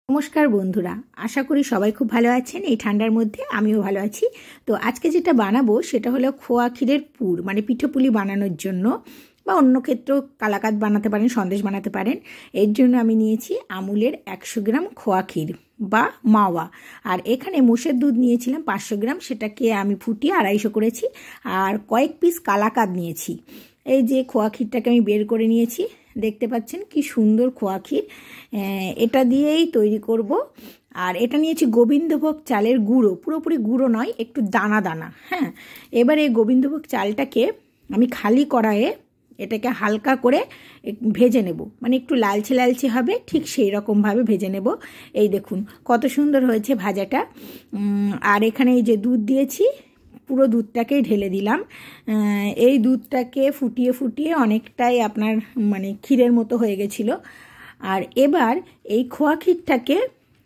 নমস্কার বন্ধুরা, আশা করি সবাই খুব ভালো আছেন। এই ঠান্ডার মধ্যে আমিও ভালো আছি। তো আজকে যেটা বানাবো সেটা হলো খোয়া ক্ষীরের পুর, মানে পিঠেপুলি বানানোর জন্য, বা অন্য ক্ষেত্রেও কালাকাঁদ বানাতে পারেন, সন্দেশ বানাতে পারেন। এর জন্য আমি নিয়েছি আমুলের 100 গ্রাম খোয়া ক্ষীর বা মাওয়া, আর এখানে মোষের দুধ নিয়েছিলাম 500 গ্রাম, সেটাকে আমি ফুটিয়ে 250 করেছি। আর কয়েক পিস কালাকাঁদ নিয়েছি। এই যে খোয়া ক্ষীরটাকে আমি বের করে নিয়েছি, দেখতে পাচ্ছেন কি সুন্দর খোয়া ক্ষীর, এটা দিয়েই তৈরি করব। আর এটা নিয়েছি গোবিন্দভোগ চালের গুঁড়ো, পুরোপুরি গুঁড়ো নয়, একটু দানা দানা। হ্যাঁ, এবার এই গোবিন্দভোগ চালটাকে আমি খালি কড়াইয়ে এটাকে হালকা করে ভেজে নেব, মানে একটু লালচে লালচে হবে, ঠিক সেই রকমভাবে ভেজে নেব। এই দেখুন কত সুন্দর হয়েছে ভাজাটা। আর এখানে এই যে দুধ দিয়েছি, পুরো দুধটাকেই ঢেলে দিলাম। এই দুধটাকে ফুটিয়ে ফুটিয়ে অনেকটাই আপনার মানে ক্ষীরের মতো হয়ে গেছিলো। আর এবার এই খোয়া ক্ষীরটাকে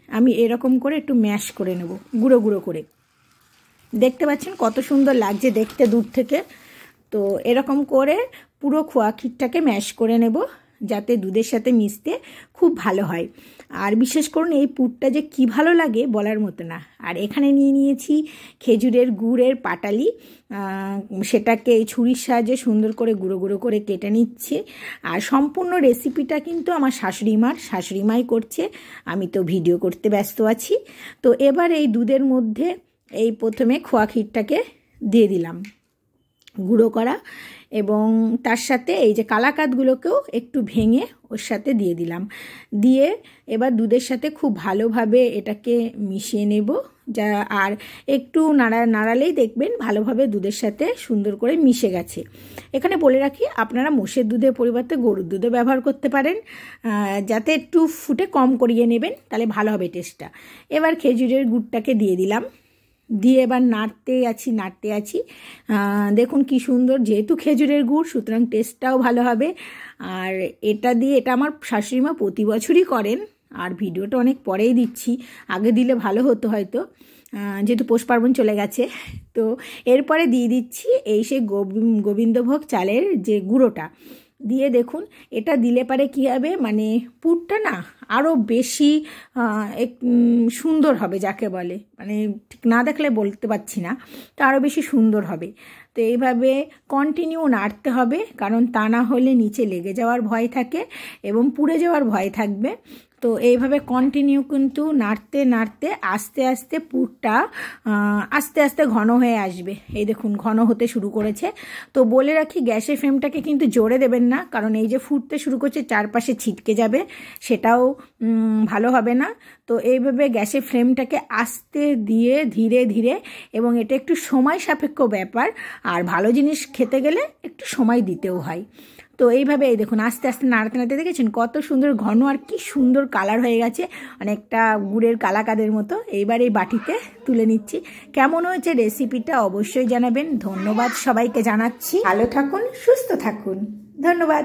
আমি এরকম করে একটু ম্যাশ করে নেব, গুঁড়ো গুঁড়ো করে। দেখতে পাচ্ছেন কত সুন্দর লাগছে দেখতে দূর থেকে। তো এরকম করে পুরো খোয়া ক্ষীরটাকে ম্যাশ করে নেব, যাতে দুধের সাথে মিশতে খুব ভালো হয়। আর বিশেষ করুন এই পুরটা যে কি ভালো লাগে বলার মতো না। আর এখানে নিয়েছি খেজুরের গুড়ের পাটালি, সেটাকে এই ছুরির সাহায্যে সুন্দর করে গুঁড়ো গুঁড়ো করে কেটে নিচ্ছে। আর সম্পূর্ণ রেসিপিটা কিন্তু আমার শাশুড়িমাই করছে, আমি তো ভিডিও করতে ব্যস্ত আছি। তো এবার এই দুধের মধ্যে এই প্রথমে খোয়া ক্ষীরটাকে দিয়ে দিলাম গুঁড়ো করা, এবং তার সাথে এই যে কালাকাঁদগুলোকেও একটু ভেঙে ওর সাথে দিয়ে দিলাম। দিয়ে এবার দুধের সাথে খুব ভালোভাবে এটাকে মিশিয়ে নেব। আর একটু নাড়ালেই দেখবেন ভালোভাবে দুধের সাথে সুন্দর করে মিশে গেছে। এখানে বলে রাখি, আপনারা মোষের দুধের পরিবর্তে গরুর দুধও ব্যবহার করতে পারেন, যাতে একটু ফুটে কম করিয়ে নেবেন, তাহলে ভালো হবে টেস্টটা। এবার খেজুরের গুড়টাকে দিয়ে দিলাম, দিয়ে এবার নাড়তে আছি। দেখুন কি সুন্দর, যেহেতু খেজুরের গুড় সুতরাং টেস্টটাও ভালো হবে। আর এটা আমার শাশুড়িমা প্রতি বছরই করেন, আর ভিডিওটা অনেক পরেই দিচ্ছি, আগে দিলে ভালো হতো হয়তো, যেহেতু পৌষ পার্বণ চলে গেছে। তো এরপরে দিয়ে দিচ্ছি এই সেই গোবিন্দভোগ চালের যে গুঁড়োটা দিয়ে, দেখুন এটা দিলে পারে কী হবে, মানে পুরটা না আরও বেশি সুন্দর হবে, যাকে বলে, মানে ঠিক না দেখলে বলতে পারছি না, তো আরও বেশি সুন্দর হবে। তো এইভাবে কন্টিনিউ নাড়তে হবে, কারণ তা না হলে নিচে লেগে যাওয়ার ভয় থাকে এবং পুড়ে যাওয়ার ভয় থাকবে। তো এইভাবে কন্টিনিউ কিন্তু নাড়তে নাড়তে আস্তে আস্তে পুরটা আস্তে আস্তে ঘন হয়ে আসবে। এই দেখুন ঘন হতে শুরু করেছে। তো বলে রাখি, গ্যাসের ফ্লেমটাকে কিন্তু জোরে দেবেন না, কারণ এই যে ফুটতে শুরু করছে চারপাশে ছিটকে যাবে, সেটাও ভালো হবে না। তো এইভাবে গ্যাসের ফ্লেমটাকে আস্তে দিয়ে ধীরে ধীরে, এবং এটা একটু সময় সাপেক্ষ ব্যাপার, আর ভালো জিনিস খেতে গেলে একটু সময় দিতেও হয়। তো এইভাবে এই দেখুন আস্তে আস্তে নাড়তে নাড়তে দেখেছেন কত সুন্দর ঘন, আর কি সুন্দর কালার হয়ে গেছে, অনেকটা গুড়ের কালাকাঁদের মতো। এইবার এই বাটিতে তুলে নিচ্ছি। কেমন হয়েছে রেসিপিটা অবশ্যই জানাবেন। ধন্যবাদ সবাইকে জানাচ্ছি। ভালো থাকুন, সুস্থ থাকুন, ধন্যবাদ।